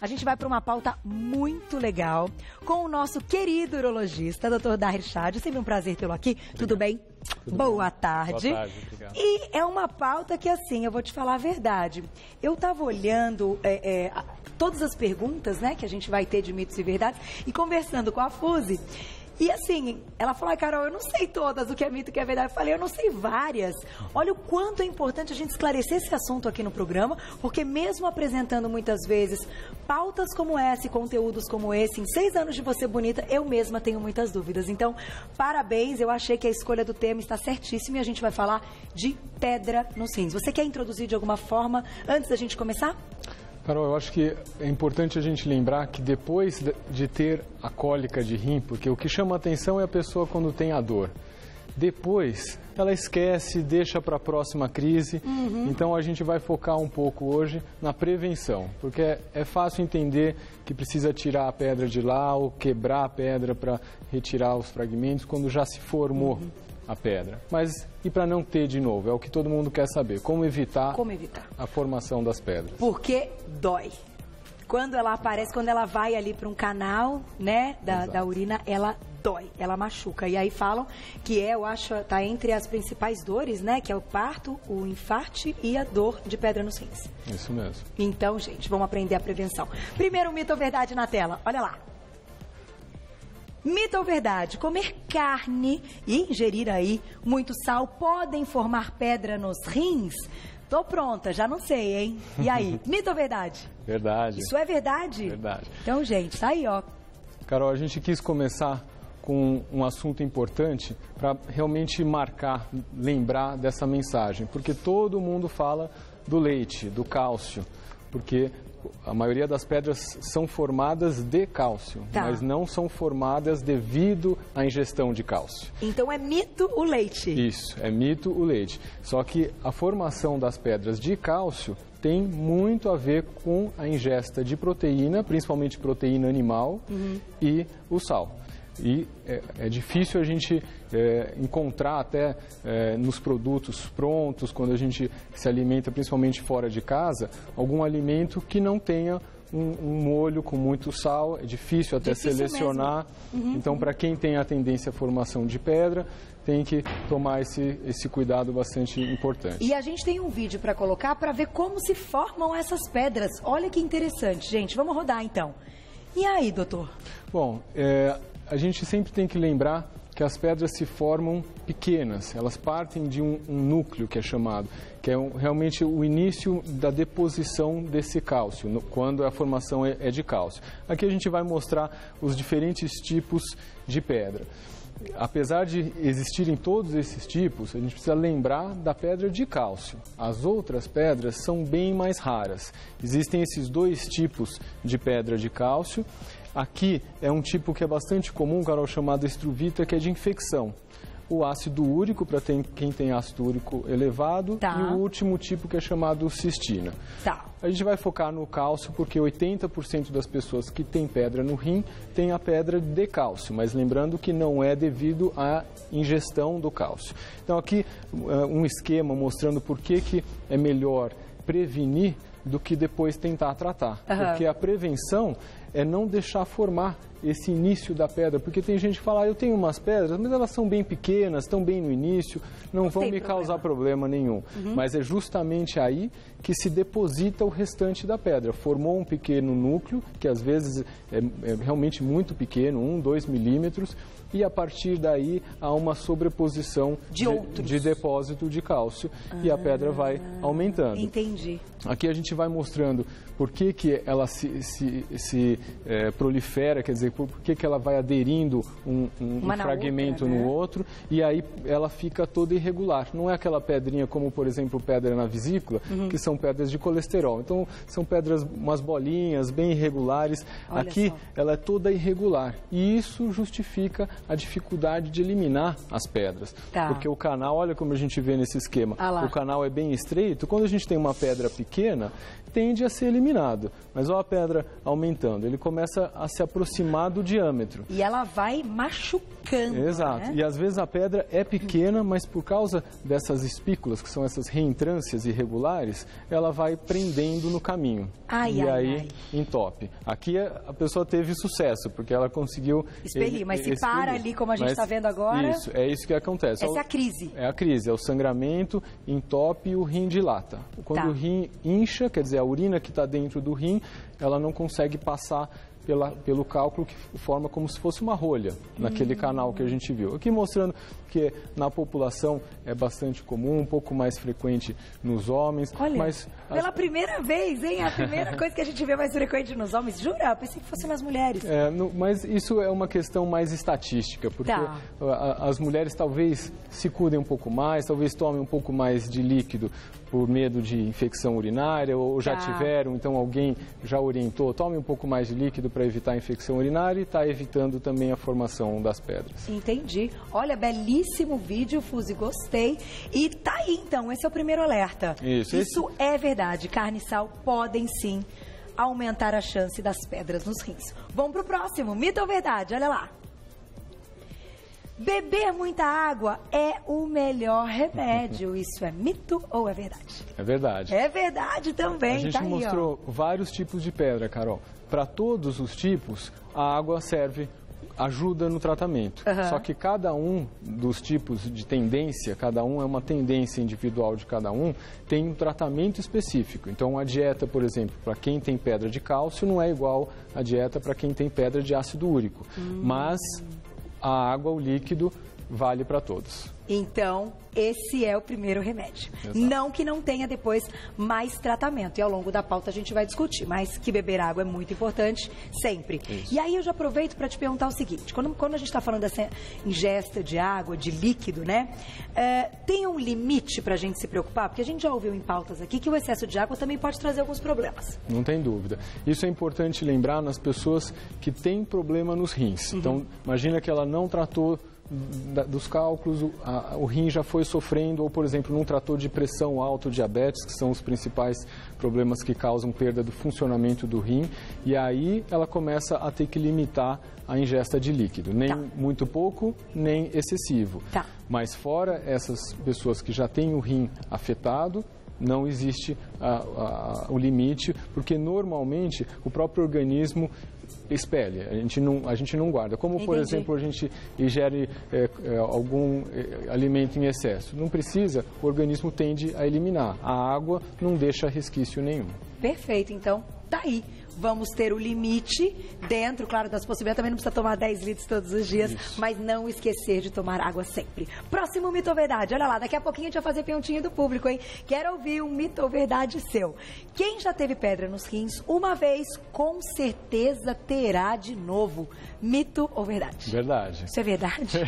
A gente vai para uma pauta muito legal com o nosso querido urologista, Dr. Daher Shadi. Sempre um prazer tê-lo aqui. Tudo bem? Boa tarde. Boa tarde, obrigado. E é uma pauta que, assim, eu vou te falar a verdade. Eu estava olhando todas as perguntas, né, que a gente vai ter de mitos e verdades e conversando com a Fuzi. E assim, ela falou, Carol, eu não sei todas o que é mito e o que é verdade. Eu falei, eu não sei várias. Olha o quanto é importante a gente esclarecer esse assunto aqui no programa, porque mesmo apresentando muitas vezes pautas como essa e conteúdos como esse, em 6 anos de Você Bonita, eu mesma tenho muitas dúvidas. Então, parabéns, eu achei que a escolha do tema está certíssima e a gente vai falar de pedra nos rins. Você quer introduzir de alguma forma antes da gente começar? Carol, eu acho que é importante a gente lembrar que depois de ter a cólica de rim, porque o que chama a atenção é a pessoa quando tem a dor. Depois, ela esquece, deixa para a próxima crise. Então, a gente vai focar um pouco hoje na prevenção, porque é fácil entender que precisa tirar a pedra de lá ou quebrar a pedra para retirar os fragmentos quando já se formou a pedra. Mas e para não ter de novo? É o que todo mundo quer saber. Como evitar a formação das pedras? Porque dói. Quando ela aparece, quando ela vai ali para um canal, né, da urina, ela dói, ela machuca. E aí falam que eu acho, tá entre as principais dores, né, que é o parto, o infarte e a dor de pedra nos rins. Isso mesmo. Então, gente, vamos aprender a prevenção. Primeiro mito ou verdade na tela, olha lá. Mito ou verdade? Comer carne e ingerir aí muito sal podem formar pedra nos rins? Tô pronta, já não sei, hein? E aí, mito ou verdade? Verdade. Isso é verdade? Verdade. Então, gente, tá aí, ó. Carol, a gente quis começar com um assunto importante para realmente marcar, lembrar dessa mensagem, porque todo mundo fala do leite, do cálcio, porque a maioria das pedras são formadas de cálcio, mas não são formadas devido à ingestão de cálcio. Então é mito o leite. Isso, é mito o leite. Só que a formação das pedras de cálcio tem muito a ver com a ingesta de proteína, principalmente proteína animal, e o sal. E é difícil a gente encontrar até nos produtos prontos, quando a gente se alimenta, principalmente fora de casa, algum alimento que não tenha um molho com muito sal. É difícil até selecionar. Então, para quem tem a tendência à formação de pedra, tem que tomar esse cuidado bastante importante. E a gente tem um vídeo para colocar para ver como se formam essas pedras. Olha que interessante, gente. Vamos rodar, então. E aí, doutor? Bom, a gente sempre tem que lembrar que as pedras se formam pequenas, elas partem de um núcleo que é chamado, que é realmente o início da deposição desse cálcio, quando a formação é de cálcio. Aqui a gente vai mostrar os diferentes tipos de pedra. Apesar de existirem todos esses tipos, a gente precisa lembrar da pedra de cálcio. As outras pedras são bem mais raras. Existem esses 2 tipos de pedra de cálcio. Aqui é um tipo que é bastante comum, Carol, chamado estruvita, que é de infecção. O ácido úrico, para quem tem ácido úrico elevado, e o último tipo que é chamado cistina. A gente vai focar no cálcio porque 80% das pessoas que têm pedra no rim têm a pedra de cálcio, mas lembrando que não é devido à ingestão do cálcio. Então aqui um esquema mostrando por que é melhor prevenir do que depois tentar tratar. Porque a prevenção é não deixar formar esse início da pedra, porque tem gente que fala, eu tenho umas pedras, mas elas são bem pequenas, estão bem no início, não vão me causar problema nenhum. Mas é justamente aí que se deposita o restante da pedra. Formou um pequeno núcleo, que às vezes é realmente muito pequeno, 1, 2 milímetros, e a partir daí há uma sobreposição de depósito de cálcio e a pedra vai aumentando. Entendi. Aqui a gente vai mostrando por que ela se prolifera, quer dizer, por que ela vai aderindo um fragmento no outro, e aí ela fica toda irregular. Não é aquela pedrinha como, por exemplo, pedra na vesícula, que são pedras de colesterol. Então, são pedras, umas bolinhas bem irregulares. Aqui, ela é toda irregular. E isso justifica a dificuldade de eliminar as pedras. Porque o canal, olha como a gente vê nesse esquema, o canal é bem estreito. Quando a gente tem uma pedra pequena, tende a ser eliminado. Mas olha a pedra aumentando, ele começa a se aproximar do diâmetro. E ela vai machucando. Exato. Né? E às vezes a pedra é pequena, mas por causa dessas espículas, que são essas reentrâncias irregulares, ela vai prendendo no caminho. Ai, e ai, aí ai. entope. Aqui a pessoa teve sucesso, porque ela conseguiu expelir, mas se para ali, como a gente está vendo agora... Isso, é isso que acontece. Essa é a crise. É a crise, é o sangramento, entope e o rim dilata. Quando o rim incha, quer dizer, a urina que está dentro do rim, ela não consegue passar pelo cálculo, que forma como se fosse uma rolha naquele canal que a gente viu. Aqui mostrando que na população é bastante comum, um pouco mais frequente nos homens. Olha, mas pela primeira vez, hein? A primeira coisa que a gente vê mais frequente nos homens. Jura? Eu pensei que fosse nas mulheres. Mas isso é uma questão mais estatística, porque as mulheres talvez se cuidem um pouco mais, talvez tomem um pouco mais de líquido por medo de infecção urinária, ou já tiveram, então alguém já orientou, tome um pouco mais de líquido para evitar a infecção urinária e está evitando também a formação das pedras. Entendi. Olha, belíssimo vídeo, Fuzi, gostei. E tá aí, então, esse é o primeiro alerta. Isso é verdade. Carne e sal podem, sim, aumentar a chance das pedras nos rins. Vamos pro próximo. Mito ou verdade? Olha lá. Beber muita água é o melhor remédio. Isso é mito ou é verdade? É verdade. É verdade também. A gente mostrou vários tipos de pedra, Carol. Para todos os tipos, a água ajuda no tratamento. Só que cada um dos tipos de tendência, cada um é uma tendência individual de cada um, tem um tratamento específico. Então, a dieta, por exemplo, para quem tem pedra de cálcio, não é igual à dieta para quem tem pedra de ácido úrico. Mas a água, o líquido, vale para todos. Então, esse é o primeiro remédio. Exato. Não que não tenha depois mais tratamento. E ao longo da pauta a gente vai discutir. Mas que beber água é muito importante, sempre. Isso. E aí eu já aproveito para te perguntar o seguinte. Quando a gente está falando dessa ingesta de água, de líquido, né? Tem um limite para a gente se preocupar? Porque a gente já ouviu em pautas aqui que o excesso de água também pode trazer alguns problemas. Não tem dúvida. Isso é importante lembrar nas pessoas que têm problema nos rins. Então, imagina que ela não tratou dos cálculos, o rim já foi sofrendo, ou, por exemplo, não tratou de pressão alta, diabetes, que são os principais problemas que causam perda do funcionamento do rim, e aí ela começa a ter que limitar a ingesta de líquido, nem muito pouco, nem excessivo. Mas fora essas pessoas que já têm o rim afetado, não existe o limite, porque normalmente o próprio organismo expele, a gente não guarda. Como, por exemplo, a gente ingere algum alimento em excesso. Não precisa, o organismo tende a eliminar. A água não deixa resquício nenhum. Perfeito, então, tá aí. Vamos ter o limite dentro, claro, das possibilidades. Também não precisa tomar 10 litros todos os dias, mas não esquecer de tomar água sempre. Próximo mito ou verdade? Olha lá, daqui a pouquinho a gente vai fazer perguntinha do público, hein? Quero ouvir um mito ou verdade seu. Quem já teve pedra nos rins, uma vez, com certeza terá de novo. Mito ou verdade? Verdade. Isso é verdade?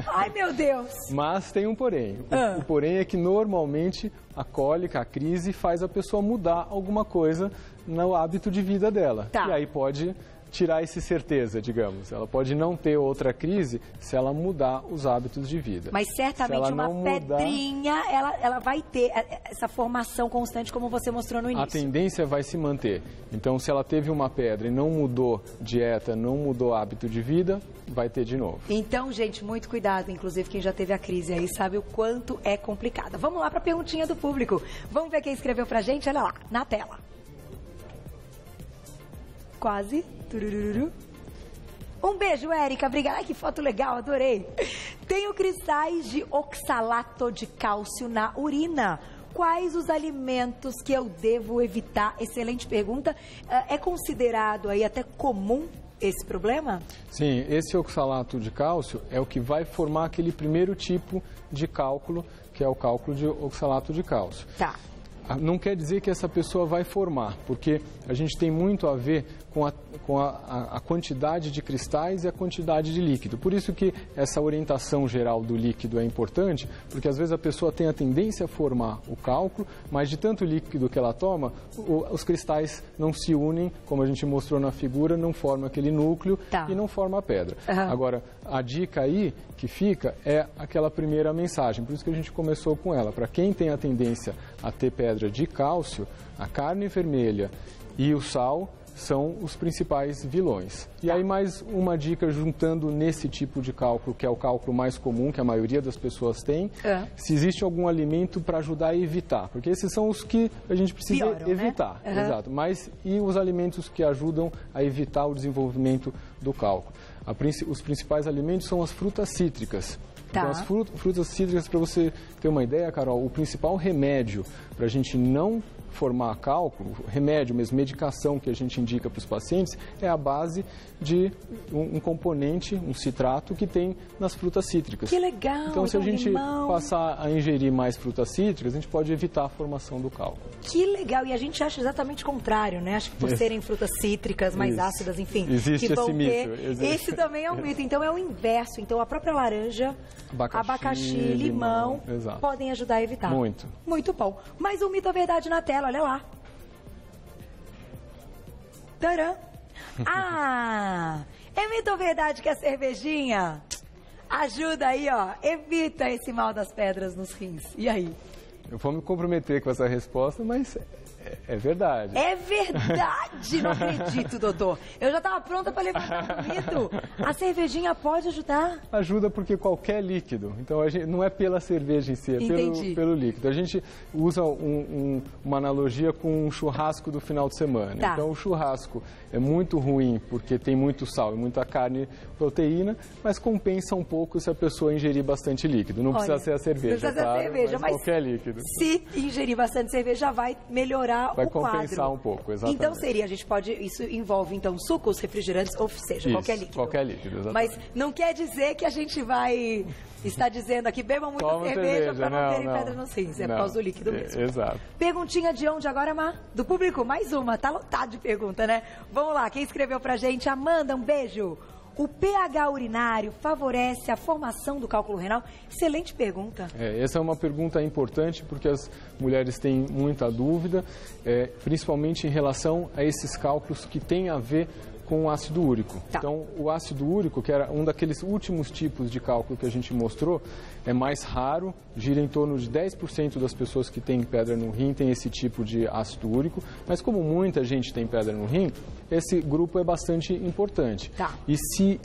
Ai, meu Deus! Mas tem um porém. O porém é que normalmente a cólica, a crise, faz a pessoa mudar alguma coisa no hábito de vida dela. E aí pode tirar essa certeza, digamos. Ela pode não ter outra crise se ela mudar os hábitos de vida. Mas certamente uma pedrinha, ela vai ter essa formação constante, como você mostrou no início. A tendência vai se manter. Então, se ela teve uma pedra e não mudou dieta, não mudou hábito de vida, vai ter de novo. Então, gente, muito cuidado. Inclusive, quem já teve a crise aí sabe o quanto é complicada. Vamos lá para a perguntinha do público. Vamos ver quem escreveu pra gente? Olha lá, na tela. Quase. Turururu. Um beijo, Érica. Obrigada. Ai, que foto legal, adorei. Tenho cristais de oxalato de cálcio na urina. Quais os alimentos que eu devo evitar? Excelente pergunta. É considerado aí até comum esse problema? Sim, esse oxalato de cálcio é o que vai formar aquele primeiro tipo de cálculo, que é o cálculo de oxalato de cálcio. Não quer dizer que essa pessoa vai formar, porque a gente tem muito a ver com a quantidade de cristais e a quantidade de líquido. Por isso que essa orientação geral do líquido é importante, porque às vezes a pessoa tem a tendência a formar o cálculo, mas de tanto líquido que ela toma, os cristais não se unem, como a gente mostrou na figura, não forma aquele núcleo e não forma a pedra. Agora, a dica aí que fica é aquela primeira mensagem, por isso que a gente começou com ela. Para quem tem a tendência a ter pedra de cálcio, a carne vermelha e o sal são os principais vilões. E aí mais uma dica juntando nesse tipo de cálculo, que é o cálculo mais comum, que a maioria das pessoas tem, se existe algum alimento para ajudar a evitar, porque esses são os que a gente precisa evitar. Né? Exato. Mas e os alimentos que ajudam a evitar o desenvolvimento do cálculo? Os principais alimentos são as frutas cítricas. Tá. Então, as frutas cítricas, para você ter uma ideia, Carol, o principal remédio para a gente não formar cálculo, remédio mesmo, medicação que a gente indica para os pacientes, é a base de um componente, um citrato, que tem nas frutas cítricas. Que legal! Então, se a gente passar a ingerir mais frutas cítricas, a gente pode evitar a formação do cálculo. Que legal! E a gente acha exatamente o contrário, né? Acho que por serem frutas cítricas, mais ácidas, enfim, existe que vão esse mito. Esse também é um mito. Então, é o inverso. Então, a própria laranja, abacaxi, limão podem ajudar a evitar. Muito. Muito bom. Mais um mito ou verdade na tela, olha lá. Tcharam! Ah! É mito ou verdade que a cervejinha ajuda aí, ó, evita esse mal das pedras nos rins? E aí? Eu vou me comprometer com essa resposta, mas é verdade. É verdade! Não acredito, doutor. Eu já estava pronta para levantar o mito. A cervejinha pode ajudar? Ajuda porque qualquer líquido. Então, não é pela cerveja em si, é pelo líquido. A gente usa uma analogia com um churrasco do final de semana. Tá. Então, o churrasco é muito ruim porque tem muito sal e muita carne, proteína, mas compensa um pouco se a pessoa ingerir bastante líquido. Não precisa ser a cerveja, não precisa ser a cerveja, mas qualquer líquido. Se ingerir bastante cerveja, vai melhorar vai o quadro. Vai compensar um pouco, exatamente. Então seria, a gente pode, isso envolve então sucos, refrigerantes, ou seja, isso, qualquer líquido. Qualquer líquido, exatamente. Mas não quer dizer que a gente vai estar dizendo aqui, bebam muita cerveja para não terem pedra nos rins. É por causa do líquido mesmo. Exato. Perguntinha de onde agora, Má? Do público? Mais uma, tá lotado de pergunta, né? Vamos lá, quem escreveu pra gente? Amanda, um beijo. O pH urinário favorece a formação do cálculo renal? Excelente pergunta. Essa é uma pergunta importante porque as mulheres têm muita dúvida, principalmente em relação a esses cálculos que têm a ver com o ácido úrico. Tá. Então, o ácido úrico, que era um daqueles últimos tipos de cálculo que a gente mostrou, é mais raro, gira em torno de 10% das pessoas que têm pedra no rim tem esse tipo de ácido úrico, mas como muita gente tem pedra no rim, esse grupo é bastante importante. Tá. E se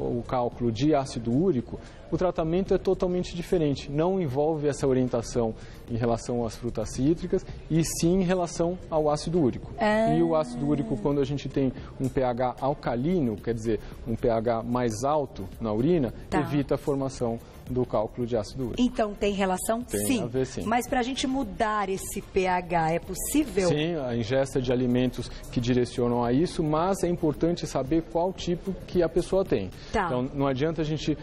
o cálculo de ácido úrico, o tratamento é totalmente diferente. Não envolve essa orientação em relação às frutas cítricas e sim em relação ao ácido úrico. E o ácido úrico, quando a gente tem um pH alcalino, quer dizer, um pH mais alto na urina, evita a formação do cálculo de ácido úrico. Então, tem relação? Tem a ver, sim. Mas para a gente mudar esse pH, é possível? Sim, a ingesta de alimentos que direcionam a isso, mas é importante saber qual tipo que a pessoa tem. Tá. Então, não adianta a gente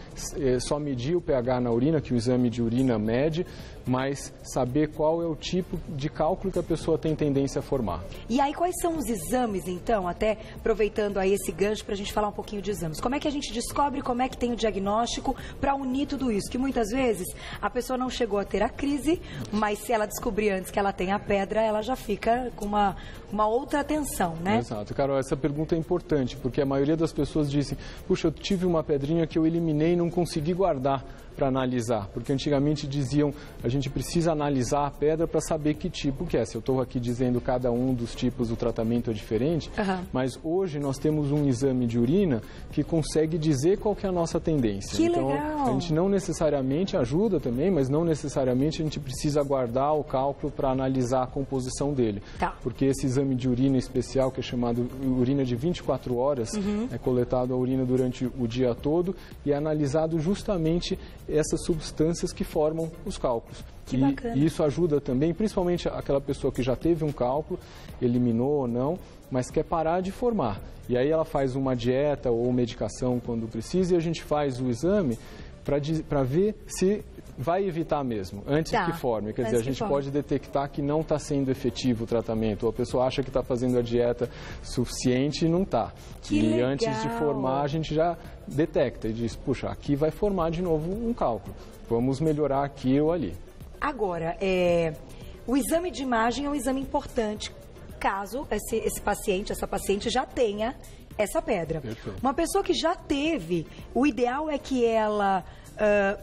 só medir o pH na urina, que o exame de urina mede, mas saber qual é o tipo de cálculo que a pessoa tem tendência a formar. E aí, quais são os exames, então, até aproveitando aí esse gancho para a gente falar um pouquinho de exames? Como é que a gente descobre, como é que tem o diagnóstico para unir tudo isso? Que muitas vezes a pessoa não chegou a ter a crise, mas se ela descobrir antes que ela tem a pedra, ela já fica com uma outra atenção, né? Exato. Carol, essa pergunta é importante, porque a maioria das pessoas dizem, puxa, eu tive uma pedrinha que eu eliminei e não consegui guardar para analisar, porque antigamente diziam, a gente precisa analisar a pedra para saber que tipo que é. Se eu estou aqui dizendo cada um dos tipos, o tratamento é diferente, mas hoje nós temos um exame de urina que consegue dizer qual que é a nossa tendência. Que então, legal! A gente não necessariamente ajuda também, mas não necessariamente a gente precisa guardar o cálculo para analisar a composição dele. Tá. Porque esse exame de urina especial, que é chamado urina de 24 horas, é coletado a urina durante o dia todo e é analisado justamente essas substâncias que formam os cálculos. E isso ajuda também, principalmente aquela pessoa que já teve um cálculo, eliminou ou não, mas quer parar de formar. E aí ela faz uma dieta ou medicação quando precisa e a gente faz o exame para ver se vai evitar mesmo, antes que forme. Quer dizer, a gente pode detectar que não está sendo efetivo o tratamento, ou a pessoa acha que está fazendo a dieta suficiente e não está. E legal. Antes de formar, a gente já detecta e diz, puxa, aqui vai formar de novo um cálculo, vamos melhorar aqui ou ali. Agora, o exame de imagem é um exame importante, caso esse paciente, essa paciente já tenha essa pedra. Perfeito. Uma pessoa que já teve, o ideal é que ela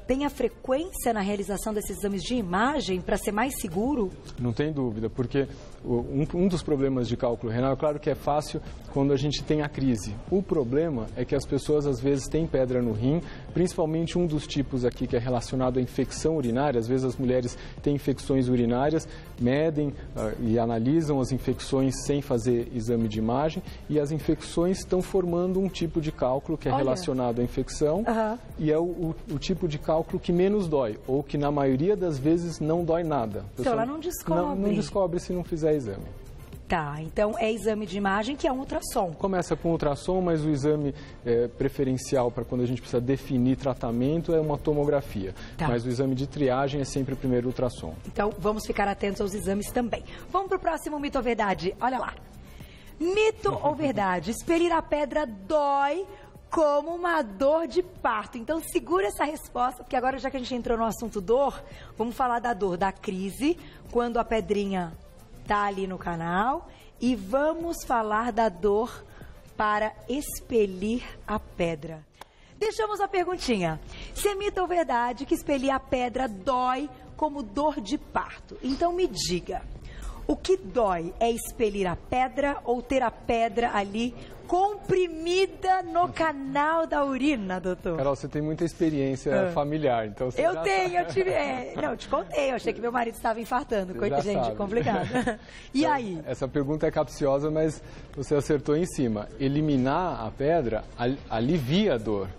tem a frequência na realização desses exames de imagem para ser mais seguro? Não tem dúvida, porque um dos problemas de cálculo renal, é claro que é fácil quando a gente tem a crise. O problema é que as pessoas às vezes têm pedra no rim, principalmente um dos tipos aqui que é relacionado à infecção urinária. Às vezes as mulheres têm infecções urinárias, medem e analisam as infecções sem fazer exame de imagem, e as infecções estão formando um tipo de cálculo que é relacionado à infecção, e é o tipo de cálculo que menos dói, ou que na maioria das vezes não dói nada. Então ela não descobre. Não descobre se não fizer exame. Tá, então é exame de imagem que é um ultrassom. Começa com ultrassom, mas o exame preferencial para quando a gente precisa definir tratamento é uma tomografia. Tá. Mas o exame de triagem é sempre o primeiro ultrassom. Então vamos ficar atentos aos exames também. Vamos para o próximo mito ou verdade? Olha lá. Mito ou verdade? Expelir a pedra dói como uma dor de parto. Então segura essa resposta, porque agora já que a gente entrou no assunto dor, vamos falar da dor da crise, quando a pedrinha tá ali no canal, e vamos falar da dor para expelir a pedra. Deixamos a perguntinha. Se é mito ou verdade que expelir a pedra dói como dor de parto? Então me diga, o que dói é expelir a pedra ou ter a pedra ali comprimida no canal da urina, doutor? Carol, você tem muita experiência familiar, então você eu tive. Não, eu te contei, eu achei que meu marido estava infartando. Coisa, gente, sabe. Complicado. E então, aí? Essa pergunta é capciosa, mas você acertou em cima. Eliminar a pedra alivia a dor,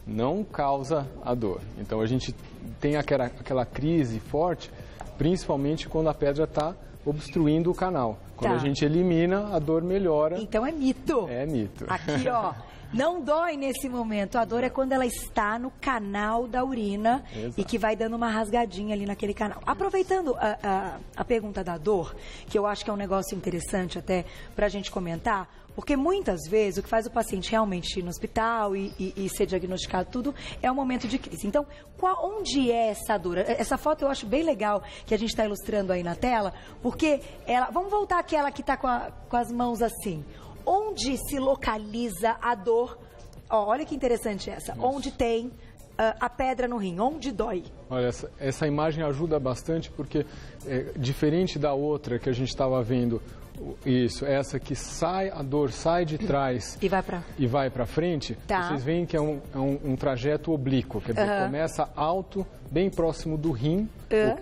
não causa a dor. Então a gente tem aquela crise forte, principalmente quando a pedra está obstruindo o canal. Quando a gente elimina, a dor melhora. Então é mito. É mito. Aqui, ó, não dói nesse momento. A dor é quando ela está no canal da urina. Exato. E que vai dando uma rasgadinha ali naquele canal. Aproveitando a pergunta da dor, que eu acho que é um negócio interessante até para a gente comentar, porque muitas vezes o que faz o paciente realmente ir no hospital e ser diagnosticado tudo é um momento de crise. Então, onde é essa dor? Essa foto eu acho bem legal que a gente está ilustrando aí na tela, porque ela... Vamos voltar àquela que está com as mãos assim. Onde se localiza a dor? Olha que interessante essa. Nossa. Onde tem a pedra no rim? Onde dói? Olha, essa imagem ajuda bastante porque, diferente da outra que a gente estava vendo, isso, essa que a dor sai de trás e vai para frente, vocês veem que é um trajeto oblíquo, quer dizer, começa alto, bem próximo do rim,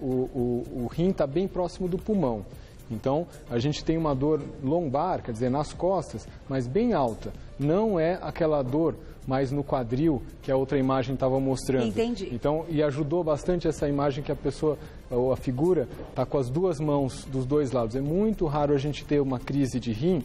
o rim está bem próximo do pulmão. Então, a gente tem uma dor lombar, quer dizer, nas costas, mas bem alta. Não é aquela dor mais no quadril que a outra imagem estava mostrando. Entendi. Então, e ajudou bastante essa imagem que a pessoa, ou a figura, está com as duas mãos dos dois lados. É muito raro a gente ter uma crise de rim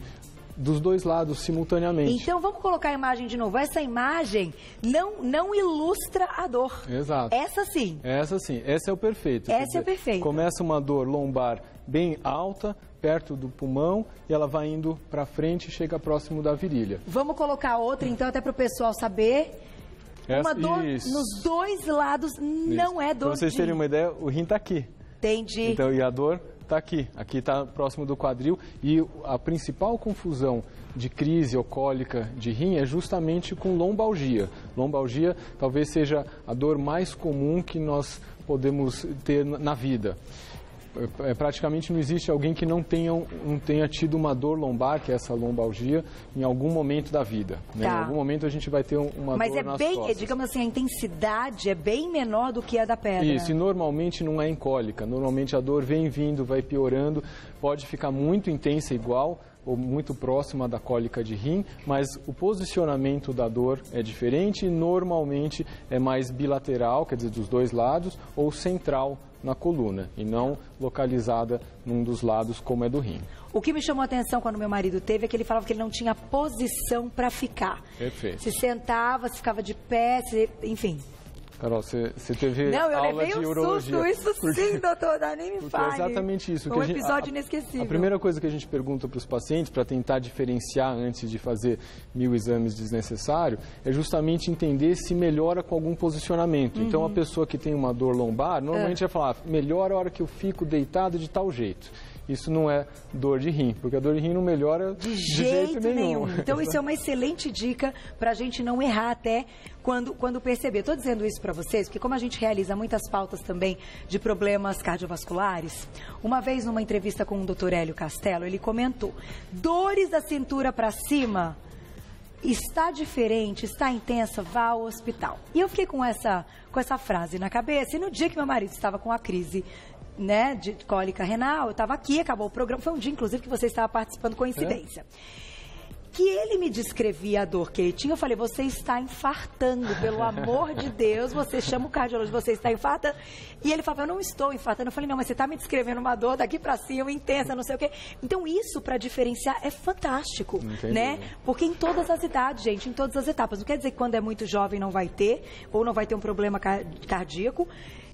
dos dois lados simultaneamente. Então, vamos colocar a imagem de novo. Essa imagem não ilustra a dor. Exato. Essa sim. Essa sim. Essa é o perfeito. Essa é o perfeito. Começa uma dor lombar bem alta, perto do pulmão, e ela vai indo para frente e chega próximo da virilha. Vamos colocar outra, então, até para o pessoal saber. Uma dor nos dois lados não é dor. Para vocês terem uma ideia, o rim está aqui. Entendi. Então, e a dor está aqui. Aqui está próximo do quadril. E a principal confusão de crise ou cólica de rim é justamente com lombalgia. Lombalgia talvez seja a dor mais comum que nós podemos ter na vida. Praticamente não existe alguém que não tenha tido uma dor lombar, que é essa lombalgia, em algum momento da vida. Né? Em algum momento a gente vai ter uma dor nas costas. Digamos assim, a intensidade é bem menor do que a da pedra. Isso, e normalmente não é em cólica. Normalmente a dor vem vindo, vai piorando, pode ficar muito intensa igual ou muito próxima da cólica de rim, mas o posicionamento da dor é diferente e normalmente é mais bilateral, quer dizer, dos dois lados, ou central na coluna e não localizada num dos lados como é do rim. O que me chamou a atenção quando meu marido teve é que ele falava que ele não tinha posição para ficar. Perfeito. Se sentava, se ficava de pé, enfim. Carol, você teve aula de urologia. Não, eu levei um susto, sim, doutor, nem me fale. É exatamente isso. Um episódio inesquecível. A primeira coisa que a gente pergunta para os pacientes, para tentar diferenciar antes de fazer 1000 exames desnecessários, é justamente entender se melhora com algum posicionamento. Então, a pessoa que tem uma dor lombar, normalmente vai falar, melhora a hora que eu fico deitado de tal jeito. isso não é dor de rim, porque a dor de rim não melhora de jeito nenhum. Então, isso é uma excelente dica para a gente não errar até quando perceber. Estou dizendo isso para vocês, porque como a gente realiza muitas pautas também de problemas cardiovasculares, uma vez numa entrevista com o Dr. Hélio Castelo, ele comentou, dores da cintura para cima, está diferente, está intensa, vá ao hospital. E eu fiquei com essa frase na cabeça, e no dia que meu marido estava com a crise, né, de cólica renal, eu estava aqui, acabou o programa, foi um dia, inclusive, que você estava participando, coincidência. Que ele me descrevia a dor que ele tinha, eu falei, você está infartando, pelo amor de Deus, você chama o cardiologista, você está infartando. E ele falava, eu não estou infartando. Eu falei, não, mas você está me descrevendo uma dor daqui para cima, intensa, não sei o quê. Então, isso, para diferenciar, é fantástico, né? Porque em todas as idades, gente, em todas as etapas. Não quer dizer que quando é muito jovem não vai ter, ou não vai ter um problema cardíaco.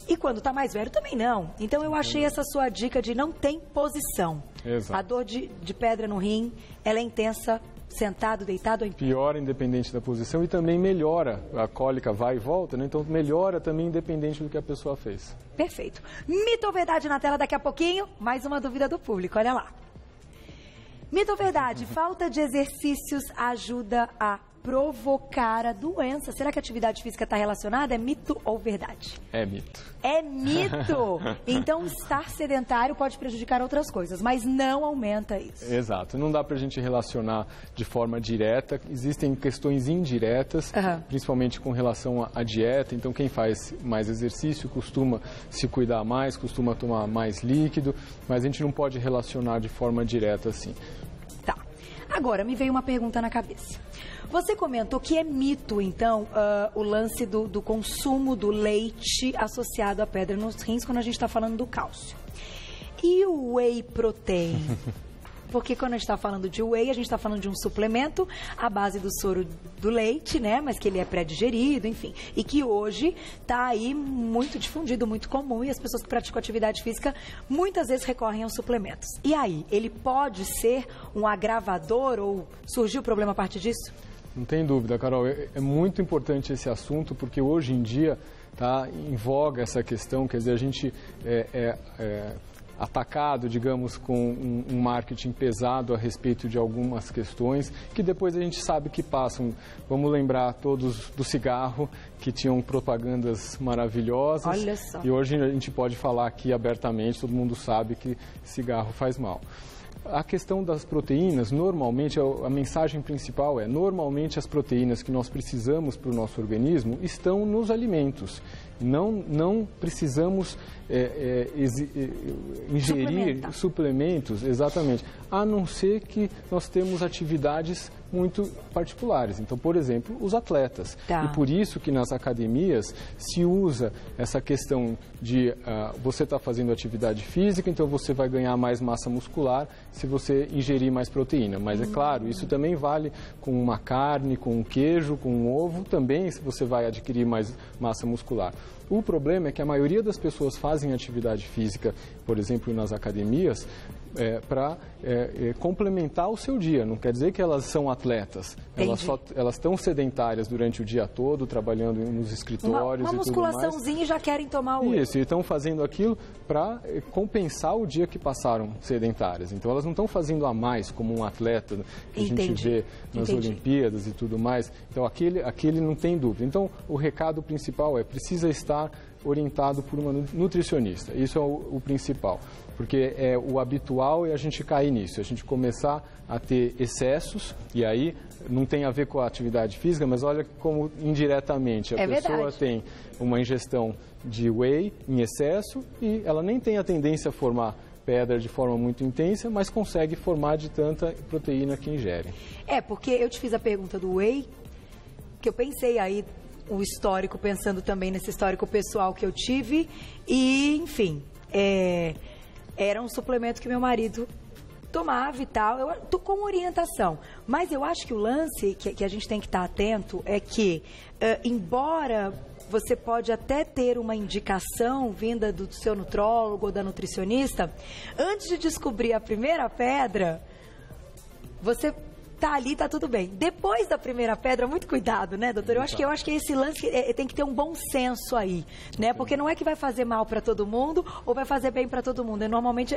E quando está mais velho, também não. Então, eu achei essa sua dica de não tem posição. Exato. A dor de pedra no rim, ela é intensa, sentado, deitado... Piora independente da posição e também melhora. A cólica vai e volta, né? Então melhora também independente do que a pessoa fez. Perfeito. Mito ou verdade na tela daqui a pouquinho? Mais uma dúvida do público, olha lá. Mito ou verdade? Falta de exercícios ajuda a provocar a doença. Será que a atividade física está relacionada? É mito ou verdade? É mito. É mito! Então, estar sedentário pode prejudicar outras coisas, mas não aumenta isso. Exato. Não dá para a gente relacionar de forma direta. Existem questões indiretas, principalmente com relação à dieta. Então, quem faz mais exercício costuma se cuidar mais, costuma tomar mais líquido, mas a gente não pode relacionar de forma direta assim. Tá. Agora, me veio uma pergunta na cabeça. Você comentou que é mito, então, o lance do consumo do leite associado à pedra nos rins quando a gente está falando do cálcio. E o whey protein? Porque quando a gente está falando de whey, a gente está falando de um suplemento à base do soro do leite, né? Mas que ele é pré-digerido, enfim. E que hoje está aí muito difundido, muito comum. E as pessoas que praticam atividade física muitas vezes recorrem aos suplementos. E aí, ele pode ser um agravador ou surgiu problema a partir disso? Não tem dúvida, Carol. É muito importante esse assunto, porque hoje em dia está em voga essa questão, quer dizer, a gente atacado, digamos, com um marketing pesado a respeito de algumas questões que depois a gente sabe que passam. Vamos lembrar todos do cigarro, que tinham propagandas maravilhosas. Olha só. E hoje a gente pode falar aqui abertamente, todo mundo sabe que cigarro faz mal. A questão das proteínas, normalmente, a mensagem principal é, normalmente as proteínas que nós precisamos para o nosso organismo estão nos alimentos. Não precisamos ingerir suplementos, exatamente, a não ser que nós temos atividades muito particulares. Então, por exemplo, os atletas. Tá. E por isso que nas academias se usa essa questão de você está fazendo atividade física, então você vai ganhar mais massa muscular se você ingerir mais proteína. Mas é claro, isso também vale com uma carne, com um queijo, com um ovo, também você vai adquirir mais massa muscular. O problema é que a maioria das pessoas fazem atividade física, por exemplo, nas academias, para complementar o seu dia. Não quer dizer que elas são atletas. Elas estão sedentárias durante o dia todo, trabalhando nos escritórios uma e tudo mais. musculaçãozinha e já querem tomar o... Isso, e estão fazendo aquilo para compensar o dia que passaram sedentárias. Então, elas não estão fazendo a mais como um atleta que a gente vê nas Olimpíadas e tudo mais. Então, aquele não tem dúvida. Então, o recado principal precisa estar orientado por uma nutricionista. Isso é o principal, porque o habitual é a gente cair nisso, a gente começar a ter excessos, e aí não tem a ver com a atividade física, mas olha como indiretamente a pessoa tem uma ingestão de whey em excesso e ela nem tem a tendência a formar pedra de forma muito intensa, mas consegue formar de tanta proteína que ingere. Porque eu te fiz a pergunta do whey, que eu pensei aí o histórico, pensando também nesse histórico pessoal que eu tive, e, enfim, era um suplemento que meu marido tomava e tal, eu tô com orientação, mas eu acho que o lance que a gente tem que estar atento é que, embora você pode até ter uma indicação vinda do seu nutrólogo ou da nutricionista, antes de descobrir a primeira pedra, você tá ali, tá tudo bem. Depois da primeira pedra, muito cuidado, né, doutor? Eu acho que esse lance tem que ter um bom senso aí, né? Porque não é que vai fazer mal para todo mundo ou vai fazer bem para todo mundo. Normalmente,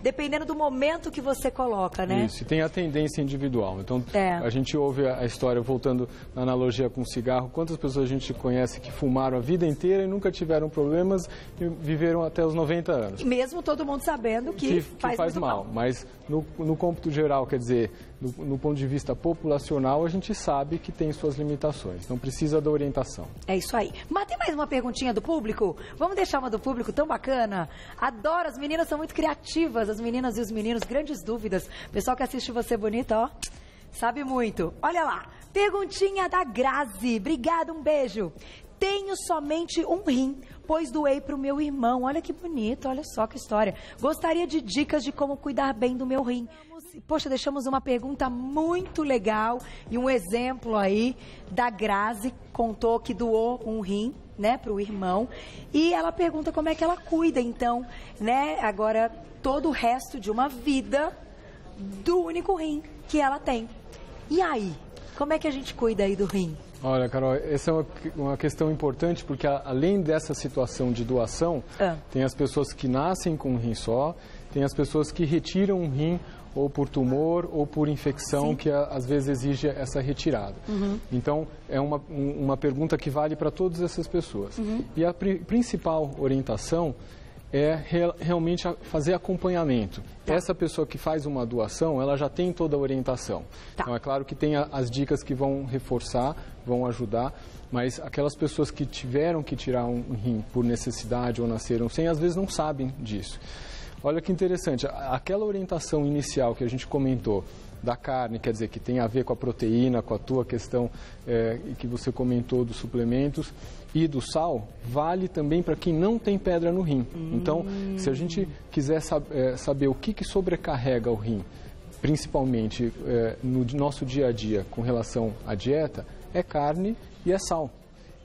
dependendo do momento que você coloca, né? Isso, e tem a tendência individual. Então, a gente ouve a história, voltando na analogia com o cigarro, quantas pessoas a gente conhece que fumaram a vida inteira e nunca tiveram problemas e viveram até os 90 anos. Mesmo todo mundo sabendo que faz mal. Mas no cômputo geral, quer dizer, no ponto de vista populacional, a gente sabe que tem suas limitações. Então precisa da orientação. É isso aí. Mas tem mais uma perguntinha do público? Vamos deixar uma do público tão bacana? Adoro, as meninas são muito criativas, as meninas e os meninos, grandes dúvidas. Pessoal que assiste Você Bonita, ó, sabe muito. Olha lá, perguntinha da Grazi. Obrigada, um beijo. Tenho somente um rim, pois doei para o meu irmão. Olha que bonito, olha só que história. Gostaria de dicas de como cuidar bem do meu rim. Poxa, deixamos uma pergunta muito legal e um exemplo aí da Grazi, contou que doou um rim, né, para o irmão. E ela pergunta como é que ela cuida, então, né, agora todo o resto de uma vida do único rim que ela tem. E aí, como é que a gente cuida aí do rim? Olha, Carol, essa é uma questão importante, porque além dessa situação de doação, tem as pessoas que nascem com um rim só, tem as pessoas que retiram um rim ou por tumor ou por infecção, que às vezes exige essa retirada. Então, é uma pergunta que vale para todas essas pessoas. E a principal orientação é realmente fazer acompanhamento. Essa pessoa que faz uma doação, ela já tem toda a orientação. Então, é claro que tem as dicas que vão reforçar, vão ajudar, mas aquelas pessoas que tiveram que tirar um rim por necessidade ou nasceram sem, às vezes não sabem disso. Olha que interessante, aquela orientação inicial que a gente comentou, da carne, quer dizer, que tem a ver com a proteína, com a tua questão que você comentou dos suplementos, e do sal, vale também para quem não tem pedra no rim. Então, se a gente quiser saber o que sobrecarrega o rim, principalmente no nosso dia a dia com relação à dieta, é carne e é sal.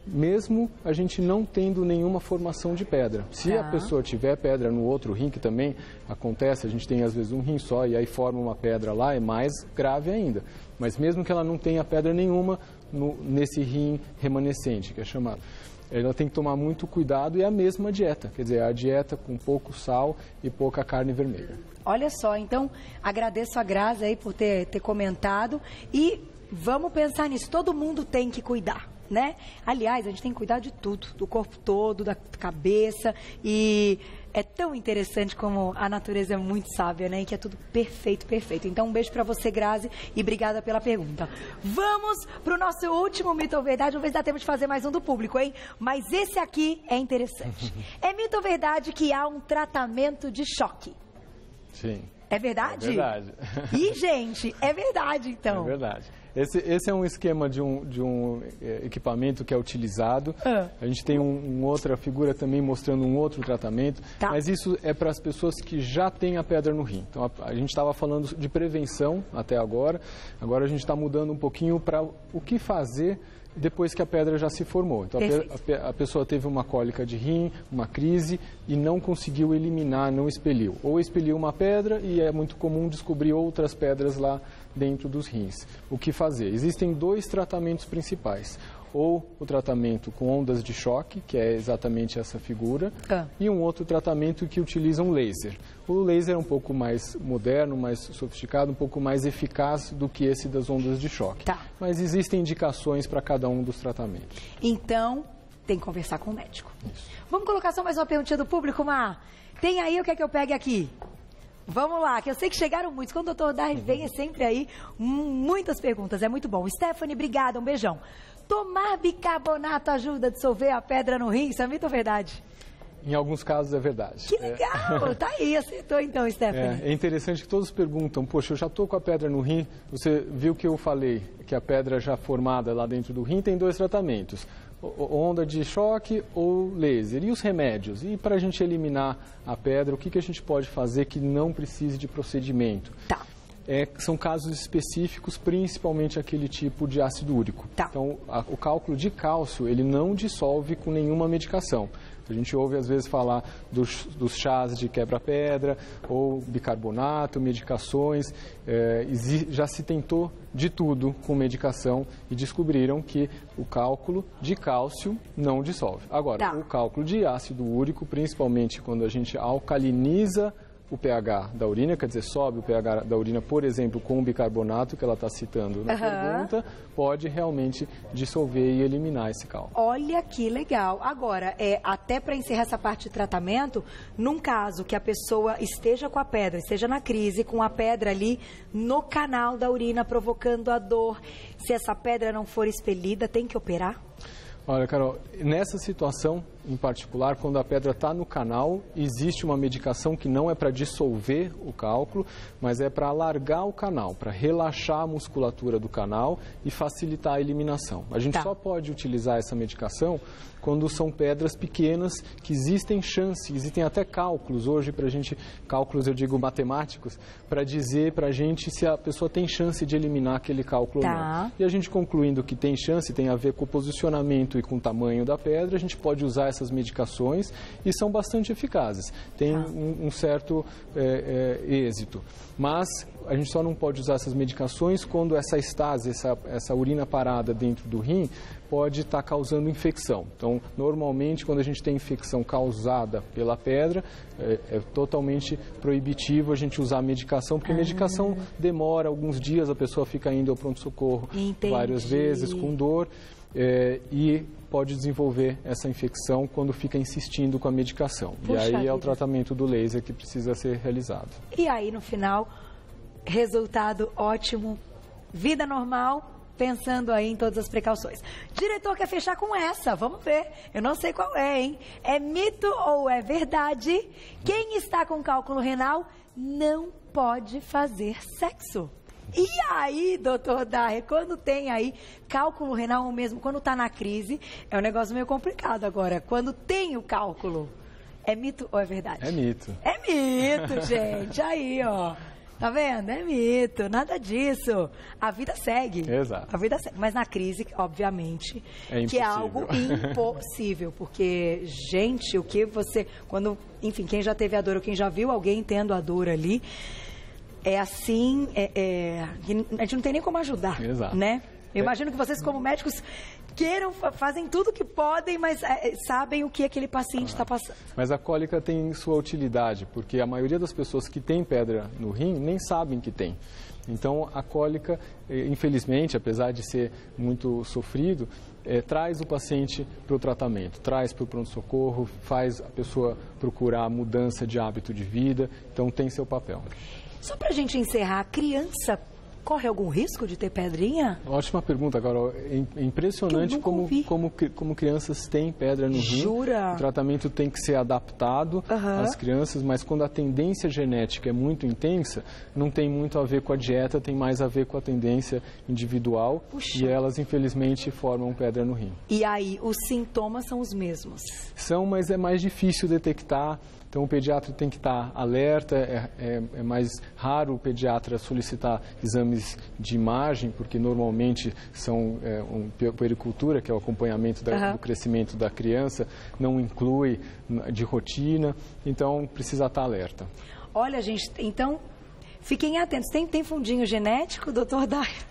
Mesmo a gente não tendo nenhuma formação de pedra. Se a pessoa tiver pedra no outro rim, que também acontece, a gente tem às vezes um rim só e aí forma uma pedra lá, é mais grave ainda. Mas mesmo que ela não tenha pedra nenhuma nesse rim remanescente, que é chamado, ela tem que tomar muito cuidado e é a mesma dieta. Quer dizer, a dieta com pouco sal e pouca carne vermelha. Olha só, então agradeço a Grazi aí por ter comentado e vamos pensar nisso, todo mundo tem que cuidar, né? Aliás, a gente tem que cuidar de tudo, do corpo todo, da cabeça, e é tão interessante como a natureza é muito sábia, né? E que é tudo perfeito, perfeito. Então, um beijo pra você, Grazi, e obrigada pela pergunta. Vamos pro nosso último mito ou verdade, vamos ver se dá tempo de fazer mais um do público, hein? Mas esse aqui é interessante. É mito ou verdade que há um tratamento de choque? Sim. É verdade? É verdade. Ih, gente, é verdade, então. É verdade. Esse é um esquema de um equipamento que é utilizado. A gente tem outra figura também mostrando um outro tratamento. Mas isso é para as pessoas que já têm a pedra no rim. Então, a gente estava falando de prevenção até agora. Agora a gente está mudando um pouquinho para o que fazer depois que a pedra já se formou. Então, a pessoa teve uma cólica de rim, uma crise e não conseguiu eliminar, não expeliu. Ou expeliu uma pedra e é muito comum descobrir outras pedras lá dentro dos rins. O que fazer? Existem 2 tratamentos principais. Ou o tratamento com ondas de choque, que é exatamente essa figura, e um outro tratamento que utiliza um laser. O laser é um pouco mais moderno, mais sofisticado, um pouco mais eficaz do que esse das ondas de choque. Mas existem indicações para cada um dos tratamentos. Então, tem que conversar com o médico. Isso. Vamos colocar só mais uma perguntinha do público, Mar? Tem aí o que é que eu pegue aqui? Vamos lá, que eu sei que chegaram muitos. Quando o doutor Darry vem, é sempre aí muitas perguntas, é muito bom. Stephanie, obrigada, um beijão. Tomar bicarbonato ajuda a dissolver a pedra no rim, isso é mito ou verdade? Em alguns casos é verdade. Que legal, tá aí, acertou então, Stephanie. É interessante que todos perguntam, poxa, eu já estou com a pedra no rim, você viu que eu falei que a pedra já formada lá dentro do rim tem 2 tratamentos, onda de choque ou laser. E os remédios? E para a gente eliminar a pedra, o que a gente pode fazer que não precise de procedimento? São casos específicos, principalmente aquele tipo de ácido úrico. Então, o cálculo de cálcio, ele não dissolve com nenhuma medicação. A gente ouve às vezes falar dos chás de quebra-pedra ou bicarbonato, medicações, já se tentou de tudo com medicação e descobriram que o cálculo de cálcio não dissolve. Agora, o cálculo de ácido úrico, principalmente quando a gente alcaliniza o pH da urina, quer dizer, sobe o pH da urina, por exemplo, com o bicarbonato que ela está citando na pergunta, pode realmente dissolver e eliminar esse cálculo. Olha que legal. Agora, até para encerrar essa parte de tratamento, num caso que a pessoa esteja com a pedra, esteja na crise, com a pedra ali no canal da urina, provocando a dor, se essa pedra não for expelida, tem que operar? Olha, Carol, nessa situação em particular, quando a pedra está no canal, existe uma medicação que não é para dissolver o cálculo, mas é para alargar o canal, para relaxar a musculatura do canal e facilitar a eliminação. A gente só pode utilizar essa medicação quando são pedras pequenas, que existem até cálculos hoje para a gente, cálculos eu digo matemáticos, para dizer para a gente se a pessoa tem chance de eliminar aquele cálculo ou não. E a gente concluindo que tem chance, tem a ver com o posicionamento e com o tamanho da pedra, a gente pode usar essas medicações e são bastante eficazes. Tem um certo êxito. Mas a gente só não pode usar essas medicações quando essa estase, essa urina parada dentro do rim, pode estar causando infecção. Então, normalmente, quando a gente tem infecção causada pela pedra, é totalmente proibitivo a gente usar medicação, porque a medicação demora alguns dias, a pessoa fica indo ao pronto-socorro várias vezes com dor e pode desenvolver essa infecção quando fica insistindo com a medicação. Puxa, e aí é o tratamento do laser que precisa ser realizado. E aí, no final, resultado ótimo, vida normal, pensando aí em todas as precauções. Diretor quer fechar com essa, vamos ver. Eu não sei qual é, hein? É mito ou é verdade? Quem está com cálculo renal não pode fazer sexo. E aí, doutor Daher, quando tem aí cálculo renal ou mesmo quando está na crise, é um negócio meio complicado agora. Quando tem o cálculo, é mito ou é verdade? É mito. É mito, gente. Aí, ó. Tá vendo? É mito, nada disso. A vida segue. Exato. A vida segue. Mas na crise, obviamente, que é algo impossível. Porque, gente, o que você... Enfim, quem já teve a dor ou quem já viu alguém tendo a dor ali, é assim... a gente não tem nem como ajudar. Exato. Né? Eu imagino que vocês, como médicos, fazem tudo o que podem, mas sabem o que aquele paciente está passando. Mas a cólica tem sua utilidade, porque a maioria das pessoas que tem pedra no rim nem sabem que tem. Então, a cólica, infelizmente, apesar de ser muito sofrido, traz o paciente para o tratamento, traz para o pronto-socorro, faz a pessoa procurar mudança de hábito de vida, então tem seu papel. Só para a gente encerrar, a criança corre algum risco de ter pedrinha? Ótima pergunta, agora. É impressionante como crianças têm pedra no rim. Jura? O tratamento tem que ser adaptado às crianças, mas quando a tendência genética é muito intensa, não tem muito a ver com a dieta, tem mais a ver com a tendência individual. Puxa. E elas, infelizmente, formam pedra no rim. E aí, os sintomas são os mesmos? São, mas é mais difícil detectar. Então, o pediatra tem que estar alerta, é mais raro o pediatra solicitar exames de imagem, porque normalmente são puericultura, que é o acompanhamento do crescimento da criança, não inclui de rotina, então precisa estar alerta. Olha, gente, então, fiquem atentos. Tem fundinho genético, doutor Daher?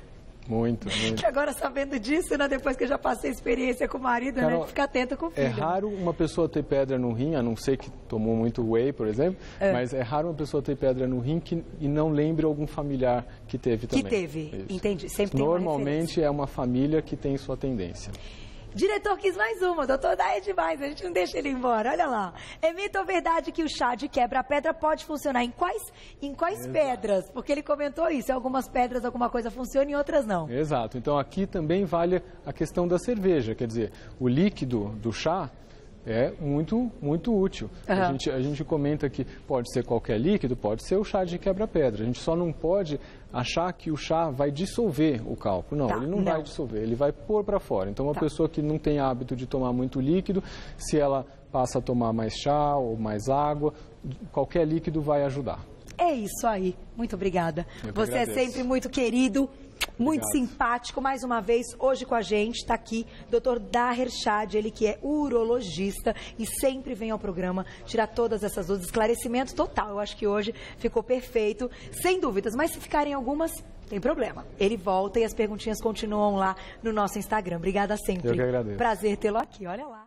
Muito. Que agora, sabendo disso, né, depois que eu já passei a experiência com o marido, Carol, né, fica atento com o filho. É raro uma pessoa ter pedra no rim, a não ser que tomou muito whey, por exemplo, mas é raro uma pessoa ter pedra no rim e não lembre algum familiar que teve também. Que teve, isso. Entendi. Sempre Normalmente é uma família que tem sua tendência. Diretor quis mais uma, doutor Daher é demais, a gente não deixa ele embora, olha lá. É mito ou verdade que o chá de quebra-pedra pode funcionar em quais pedras? Porque ele comentou isso, em algumas pedras alguma coisa funciona, em outras não. Exato, então aqui também vale a questão da cerveja, quer dizer, o líquido do chá é muito, muito útil. A gente comenta que pode ser qualquer líquido, pode ser o chá de quebra-pedra. A gente só não pode achar que o chá vai dissolver o cálculo. Não, ele não vai dissolver, ele vai pôr para fora. Então, uma pessoa que não tem hábito de tomar muito líquido, se ela passa a tomar mais chá ou mais água, qualquer líquido vai ajudar. É isso aí. Muito obrigada. Você é sempre muito querido. Muito simpático, mais uma vez, hoje com a gente, está aqui Dr. Daher Shad, ele que é urologista e sempre vem ao programa tirar todas essas dúvidas, esclarecimento total. Eu acho que hoje ficou perfeito, sem dúvidas, mas se ficarem algumas, tem problema. Ele volta e as perguntinhas continuam lá no nosso Instagram. Obrigada sempre. Eu que agradeço. Prazer tê-lo aqui, olha lá.